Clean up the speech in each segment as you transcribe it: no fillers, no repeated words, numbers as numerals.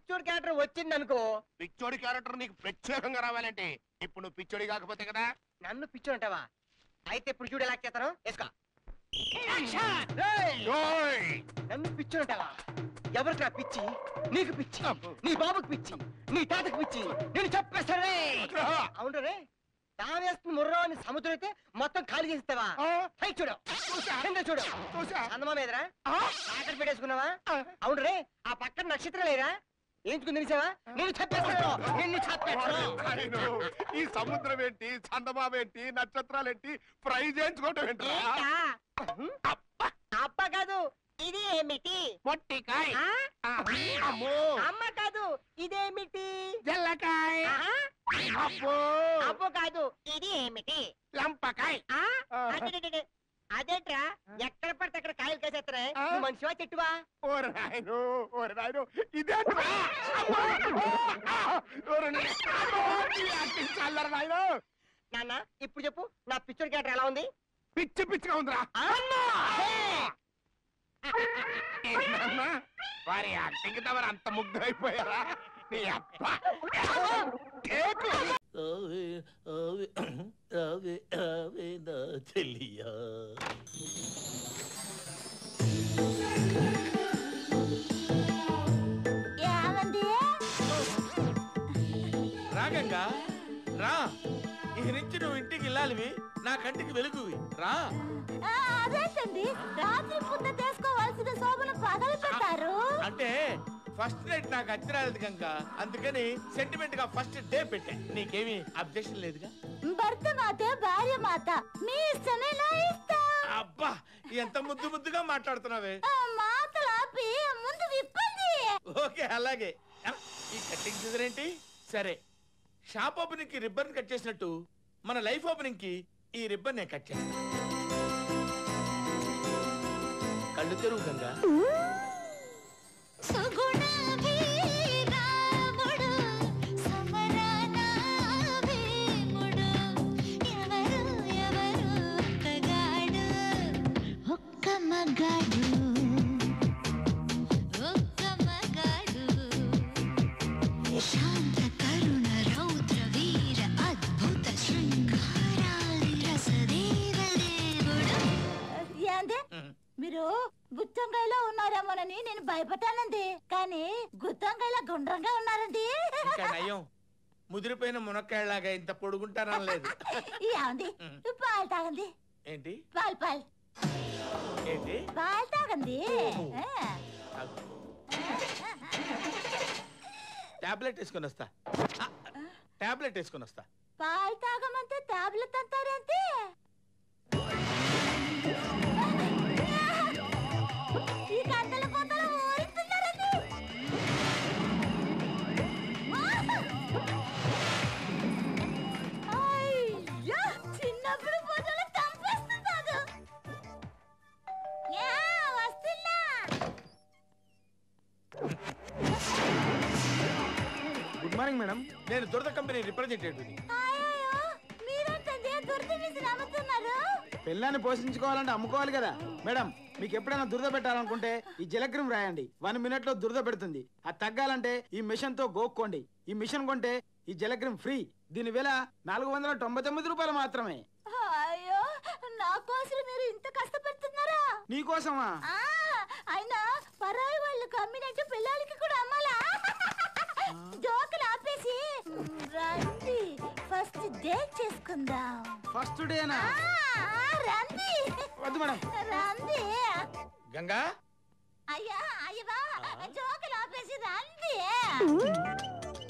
పిచ్చోడి character వచ్చింది అనుకో. పిచ్చోడి character నీకు ప్రత్యేకంగా రావాలంటే ఇప్పుడు నువ్వు పిచ్చోడి కాకపోతే కదా. నన్ను పిచ్చోడు అంటావా? అయితే ఇప్పుడు చూడు ఎలా చేస్తాను. వేసుకో. నన్ను పిచ్చోడు అంటావా? ఎవరికి నా పిచ్చి? నీకు పిచ్చి, నీ బాబుకి పిచ్చి, నీ తాతకి పిచ్చి. నేను చెప్పేస్తానే. అవును రే, తావేస్తుంది ముర్రో అని సముద్రం అయితే మొత్తం ఖాళీ చేస్తావా? చూడు చూడు అందమా మీదరా ఆకలి పెట్టేసుకున్నావా? అవును రే, ఆ పక్కన నక్షత్రం లేరా? ఏంచుకుని తెలిసావా? నేను చెప్పేస్తాను, నిన్ను చెప్పేస్తాను. ఈ సముద్రం ఏంటి, చందమామ ఏంటి, నక్షత్రాలు ఏంటి, ఫ్రై చేయించుకోవటం ఏంటి? అబ్బ కాదు, ఇది ఏమిటి? పొట్టికాయ. అమ్మ కాదు, ఇదేమిటి? జల్లకాయ. అబ్బో కాదు, ఇది ఏమిటి? లంపకాయ. అదేట్రా, ఎక్కడ పడితే అక్కడ కాయలు కాసేస్తారా? మనిషివా చెట్టువా? ఓరి నాయను, ఓరి నాయను, ఇదే నాన్న. ఇప్పుడు చెప్పు, నా పిచ్చోడి క్యారెక్టర్ ఎలా ఉంది? పిచ్చి పిచ్చిగా ఉందిరా. వారి యాక్టింగ్ తవరు అంత ముగ్ధైపోయారా? నీ అప్ప చెల్లియా రాగంగా రా. ఈ నుంచి నువ్వు ఇంటికి వెళ్ళాలివి, నా కంటికి వెలుగువి. రా. అదేంటండి, రాత్రి పుట్ట చేసుకోవాల్సిన శోభను పగలు పెట్టారు. అంటే ఫస్ట్ నైట్ నాకు అచ్చిరాలేదు కనుక అందుకని సెంటిమెంట్ గా ఫస్ట్ డే పెట్టా. నీకేమి అబ్జెక్షన్ లేదుగా? భర్త మాత భార్య మాత, మీ ఇష్టమే నా ఇష్టం. అబ్బా, ఎంత ముద్దు ముద్దుగా మాట్లాడుతున్నావే. మాటలు ఆపి ముందు విప్పండి. ఓకే, అలాగే. ఈ కటింగ్ సీజన్ ఏంటి? సరే, షాప్ ఓపెనింగ్ కి రిబ్బన్ కట్ చేసినట్టు మన లైఫ్ ఓపెనింగ్ కి ఈ రిబ్బన్ నేను కట్ చేస్తాను. కళ్ళు తెరువు గంగా. మీరు గుత్తంకాయలో ఉన్నారేమోనని నేను భయపడ్డానండి, కానీ గుత్తంకాయలో గుండ్రంగా ఉన్నారండి. నయం, ముదిరిపోయిన మునక్కాయలాగా ఇంత పొడుగుంటానా లేదు. ఏమండి, పాలు తాగండి. ఏంటి? పాలు పాలు ఏంటి? పాలు తాగండి. టాబ్లెట్ వేసుకొని వస్తా. టాబ్లెట్ వేసుకొని వస్తా. పాలు తాగమంటే టాబ్లెట్ అంటారంటే? ఈ కట్టల కోతలు ఊరుతున్నారండి. అయ్యో, చిన్నప్పుడు పూజలు చంపేస్తున్నాడు. వస్తున్నా. గుడ్ మార్నింగ్ మేడం, నేను దురద కంపెనీ రిప్రజెంటేటివ్. మీరేంటండి దురద మిషన్ అమ్ముతున్నారు? పిల్లాన్ని పోషించుకోవాలంటే అమ్ముకోవాలి కదా మేడం. మీకు ఎప్పుడైనా దురద పెట్టాలనుకుంటే ఈ జలక్రీమ్ రాయండి, 1 minute లో దురద పెడుతుంది. అది తగ్గాలంటే ఈ మిషన్ తో గోక్కోండి. ఈ మిషన్ కొంటే ఈ జలక్రీమ్ ఫ్రీ. దీని విల 499 రూపాయలు మాత్రమే. అయ్యో, నా కోసం మీరు ఇంత కష్టపడుతున్నారా? నీకోసమా? అయినా పరాయి వాళ్ళకి అమ్మినట్టు పిల్లలకి కూడా అమ్మాలా? జోకులు ఆపేసి రండి, ఫస్ట్ డేట్ చేసుకుందాం. ఫస్ట్ డేనా? రండి. వద్దు మేడం. రండి. గంగా. అయ్యా అయ్యా, జోకులు ఆపేసి రండి.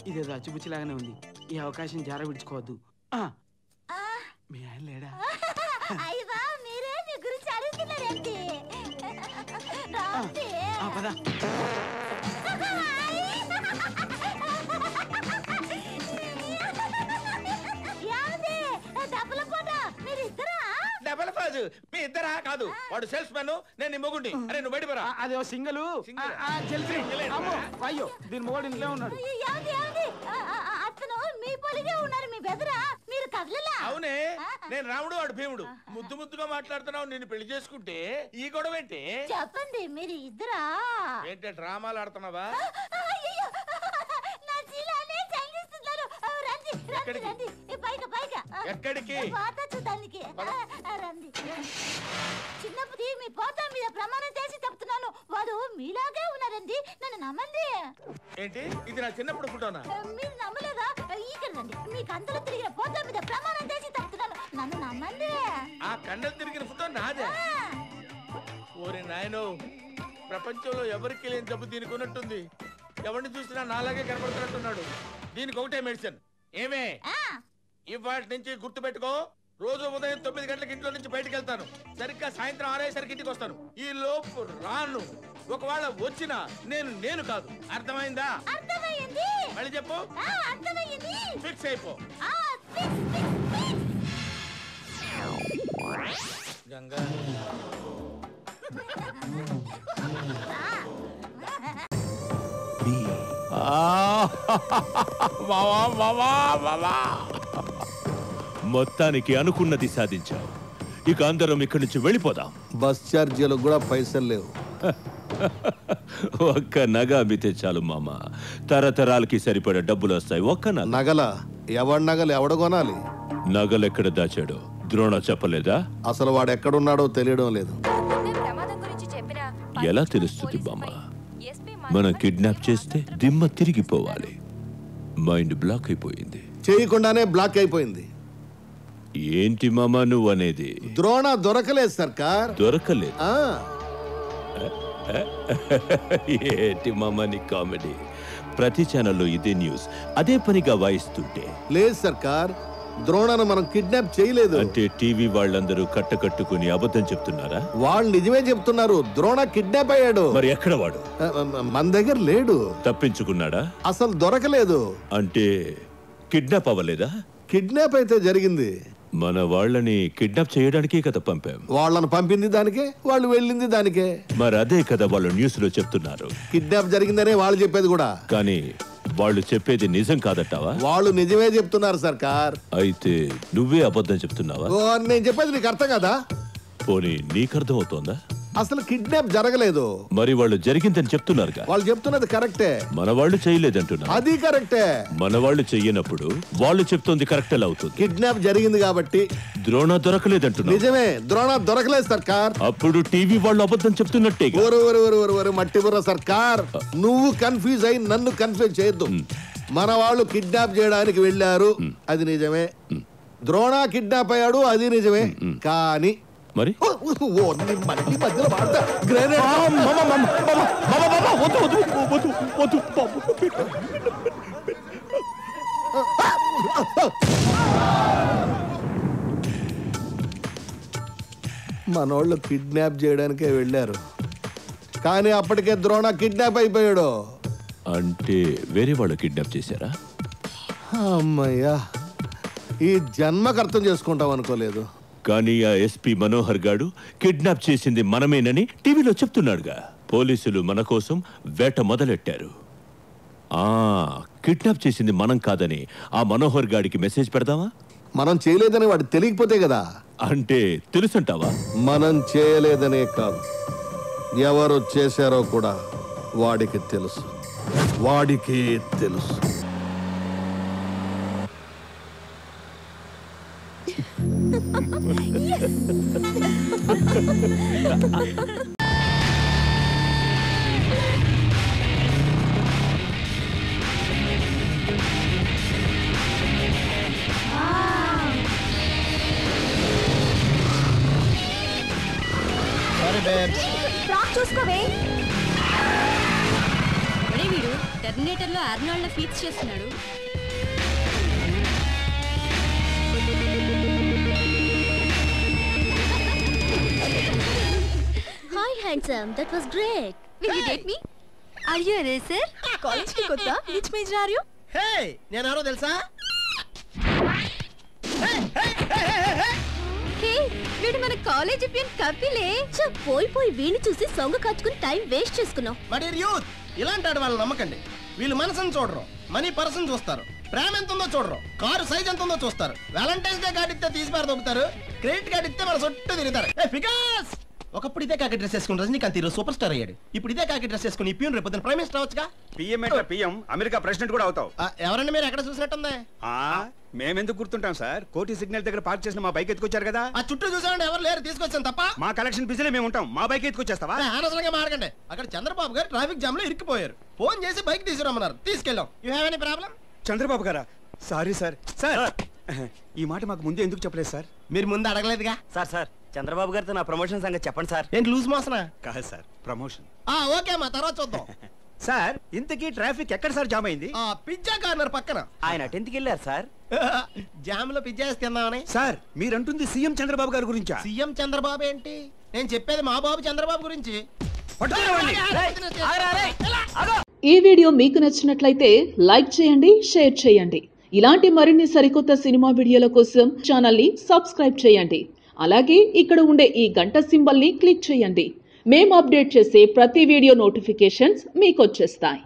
ఇదేదో అచ్చుపుచ్చిలాగానే ఉంది, ఈ అవకాశం జార విడుచుకోవద్దు. మీ ఆయన లేడా? అయ్యా, మీరే మీ గురించి అడుగుతున్నారేంటి? రండి. పద. డబల్ ఫాజు మీ ఇద్దరా? కాదు, వాడు సేల్స్ మ్యాన్, నేను మొగుండి. అరే నువ్వు బయట పరా. అదే సింగల్. అయ్యో, దీని మొగుడు ఇంట్లో ఉన్నాడు. అతను మీ పొలిగే ఉన్నారు, మీ బెదరా. మీరు కదలలా? అవునే, నేను రాముడు, వాడు భీముడు. ముద్దు ముద్దుగా మాట్లాడుతున్నావు. నేను పెళ్లి చేసుకుంటే ఈ గొడవ ఏంటి? చెప్పండి, మీరు ఇద్దరా? ఏంటి డ్రామాలు ఆడుతున్నావా? ఎక్కడికి? రండి పైగా పైగా ఎక్కడికి? పోతా చూడ్డానికి రండి చిన్నప్పుడు మీ పోతా మీద ప్రమాణం చేసి చెప్తున్నాను వాడు మీలాగే ఉన్నారండి నన్ను నమ్మండి. ఏంటి ఇది నా చిన్నప్పుడు ఫోటోనా? మీరు నమ్మలేదా? ఇక్కడ రండి మీకు అందరూ తిరిగిన పోతా మీద ప్రమాణం చేసి చెప్తున్నాను నన్ను నమ్మండి. ఆ కండలు తిరిగిన ఫోటో నాదే. ఓరి నాయనో, ప్రపంచంలో ఎవరికి లేని జబ్బు దీనికి ఉన్నట్టుంది. ఎవరిని చూసినా నాలాగే కనబడుతున్నట్టున్నాడు. దీనికి ఒకటే మెడిసిన్. ఏమే ఇవాటి నుంచి గుర్తు పెట్టుకో, రోజు ఉదయం 9 గంటలకు ఇంట్లో నుంచి బయటకు వెళ్తాను, సరిగ్గా సాయంత్రం 6 అయ్యేసరికి ఇంటికి వస్తాను. ఈ లోపు రాను. ఒకవేళ వచ్చినా నేను కాదు. అర్థమైందా? అర్థమైంది. మళ్ళీ చెప్పు. అర్థమైంది. ఫిక్స్ అయిపో. గంగా మొత్తానికి అనుకున్నది సాధించావు. ఇక అందరం ఇక్కడి నుంచి వెళ్ళిపోదాం. బస్ ఛార్జీలకు కూడా పైసలు లేవు. ఒక్క నగ అమ్మితే చాలు మామ, తరతరాలకి సరిపడే డబ్బులు వస్తాయి. ఒక్క నగల ఎవడి నగలు ఎవడ కొనాలి? నగలెక్కడ దాచాడో ద్రోణ చెప్పలేదా? అసలు వాడు ఎక్కడున్నాడో తెలియడం లేదు. ఎలా తెలుస్తుంది బామ్మ? మనం కిడ్నాప్ చేస్తే దిమ్మ తిరిగిపోవాలి. మైండ్ బ్లాక్ అయిపోయింది. చేయకుండానే బ్లాక్ అయిపోయింది. ఏంటి మామ నువ్వు అనేది? ద్రోణ దొరకలేదు సర్కార్. దొరకలేదు? ఏంటి మామ నీ కామెడీ? ప్రతి ఛానల్లో ఇదే న్యూస్, అదే పనిగా వాయిస్తుంటే. లేదు సర్కార్, ద్రోణను మనం కిడ్నాప్ చేయలేదు. అంటే టీవీ వాళ్ళందరూ కట్టకట్టుకుని అబద్ధం చెప్తున్నారా? వాళ్ళు నిజమే చెప్తున్నారు. ద్రోణ కిడ్నాప్ అయ్యాడు. మరి ఎక్కడ వాడు? మన దగ్గర లేడు. తప్పించుకున్నాడా? అసలు దొరకలేదు. అంటే కిడ్నాప్ అవ్వలేదా? కిడ్నాప్ అయితే జరిగింది. మన వాళ్ళని కిడ్నాప్ చేయడానికే కదా పంపాం. వాళ్ళని పంపింది దానికే, వాళ్ళు వెళ్ళింది దానికే. మరి అదే కదా వాళ్ళు న్యూస్ లో చెప్తున్నారు. కిడ్నాప్ జరిగిందనే వాళ్ళు చెప్పేది కూడా. కానీ వాళ్ళు చెప్పేది నిజం కాదట్టావా? వాళ్ళు నిజమే చెప్తున్నారు సర్కార్. అయితే నువ్వే అబద్ధం చెప్తున్నావా? నేను చెప్పేది నీకు అర్థం కదా? పోనీ నీకర్థం అవుతోందా? అసలు కిడ్నాప్ జరగలేదు. మరి వాళ్ళు జరిగిందని చెప్తున్నారుగా. వాళ్ళు చెప్తున్నది కరెక్టే. మన వాళ్ళు చేయలేదంటున్నారు. అది కరెక్టే. మన వాళ్ళు చెయ్యనప్పుడు వాళ్ళు చెప్తోంది కరెక్ట్ ఎలా అవుతుంది? కిడ్నాప్ జరిగింది కాబట్టి. ద్రోణ దొరకలేదంటున్నారు. నిజమే, ద్రోణ దొరకలేదు సర్కార్. అప్పుడు టీవీ వాళ్ళు అబద్ధం చెప్తున్నట్టే. మట్టి బుర్ర సర్కార్, నువ్వు కన్ఫ్యూజ్ అయి నన్ను కన్ఫ్యూజ్ చేయొద్దు. మన వాళ్ళు కిడ్నాప్ చేయడానికి వెళ్ళారు, అది నిజమే. ద్రోణ కిడ్నాప్ అయ్యాడు, అది నిజమే. కానీ మరి మధ్యలో వాడతా మనోళ్ళు కిడ్నాప్ చేయడానికే వెళ్ళారు, కానీ అప్పటికే ద్రోణ కిడ్నాప్ అయిపోయాడు. అంటే వేరే వాళ్ళు కిడ్నాప్ చేశారా? అమ్మయ్యా, ఈ జన్మకు అర్థం చేసుకుంటాం అనుకోలేదు. కానీ ఆ ఎస్పీ మనోహర్ గాడు కిడ్నాప్ చేసింది మనమేనని టీవీలో చెప్తున్నాడుగా. పోలీసులు మన కోసం వేట మొదలెట్టారు. కిడ్నాప్ చేసింది మనం కాదని ఆ మనోహర్ గాడికి మెసేజ్ పెడదామా? మనం చేయలేదని వాడు తెలియకపోతే కదా. అంటే తెలుసంటావా? మనం చేయలేదనే కాదు, ఎవరు చేశారో కూడా వాడికి తెలుసు. వాడికి తెలుసు. చూసుకోవే వీడు టెర్మినేటర్ లో ఆర్నాల్డ్ ఫీట్స్ చేస్తున్నాడు. Hi handsome, that was great. Will you date me? Are you a racer? College ki kotta, which major are you? Hey, నేను ఎవరో తెలుసా? హే, వీడు మన కాలేజ్ పియన్ కపిలే. పోయి వీణి చూసి సొంగ కాచుకుని టైం వేస్ట్ చేసుకున్నావు. బట్ యూత్ ఇలాంటి వాళ్ళని నమ్మకండి. వీళ్ళు మనసును చూడరు, మనీ పర్సన్ చూస్తారు. ప్రేమ ఎంత ఉందో చూడరు, కారు సైజ్ ఎంత ఉందో చూస్తారు. వ్యాలంటైన్స్ డే కార్డు ఇస్తే తీసి పారు దొబ్బుతారు, క్రెడిట్ కార్డు ఇస్తే మన చుట్టూ తిరుగుతారు. ఒకప్పుడు ఇదే కాకి డ్రెస్ వేసుకుని రజనీకాంత్ హీరో సూపర్ స్టార్ అయ్యాడు. ఇప్పుడు ఇదే కాకి డ్రెస్ వేసుకుని పిఎం రేపు ప్రైమ్ మినిస్టర్ అవచ్చుగా. పిఎం అమెరికా ప్రెసిడెంట్ కూడా అవుతావు. ఎవరండి మీరు ఎక్కడ చూసినట్టుంది? మేమెందుకు గుర్తుంటాం సార్? కోటి సిగ్నల్ దగ్గర పార్క్ చేసిన మా బైక్ ఎత్తుకొచ్చారు కదా. ఆ చుట్టూ చూసామంటే ఎవరు లేరు, తీసుకొచ్చాను తప్ప. మా కలెక్షన్ బిజీలో మేము ఉంటాం, మా బైక్ ఎత్తుకొచ్చేస్తావా? అనవసరంగా మాడకండి. అక్కడ చంద్రబాబు గారు ట్రాఫిక్ జామ్ లో ఇరుక్కుపోయారు. ఫోన్ చేసి బైక్ తీసుకురమ్మన్నారు, తీసుకెళ్ళాం. You have any problem? Chandrababu గారా? Sorry sir. సార్ ఈ మాట మాకు ముందే ఎందుకు చెప్పలేదు సార్? మీరు ముందు అడగలేదుగా. సార్ చంద్రబాబు గారితో నా ప్రమోషన్ సంగతి చెప్పండి సార్. ఏంటి లూజ్ మోసనా? కాదు సార్, ప్రమోషన్. ఓకే అమ్మా, తర్వాత చూద్దాం. సార్ ఇంతకీ ట్రాఫిక్ ఎక్కడ సార్ జామ్ అయింది? పిజ్జా కార్నర్ పక్కన. ఆయన అటెంత్కి వెళ్ళారు సార్. జామ్ లో పిజ్జా వేసి తిందామని. సార్ మీరంటుంది సీఎం చంద్రబాబు గారి గురించా? సీఎం చంద్రబాబు ఏంటి? నేను చెప్పేది మా బాబు చంద్రబాబు గురించి. ఈ వీడియో మీకు నచ్చినట్లయితే లైక్ చేయండి, షేర్ చేయండి. ఇలాంటి మరిన్ని సరికొత్త సినిమా వీడియోల కోసం ఛానల్ ని సబ్స్క్రైబ్ చేయండి. అలాగే ఇక్కడ ఉండే ఈ గంట సింబల్ ని క్లిక్ చేయండి. మేము అప్డేట్ చేసే ప్రతి వీడియో నోటిఫికేషన్స్ మీకు వచ్చేస్తాయి.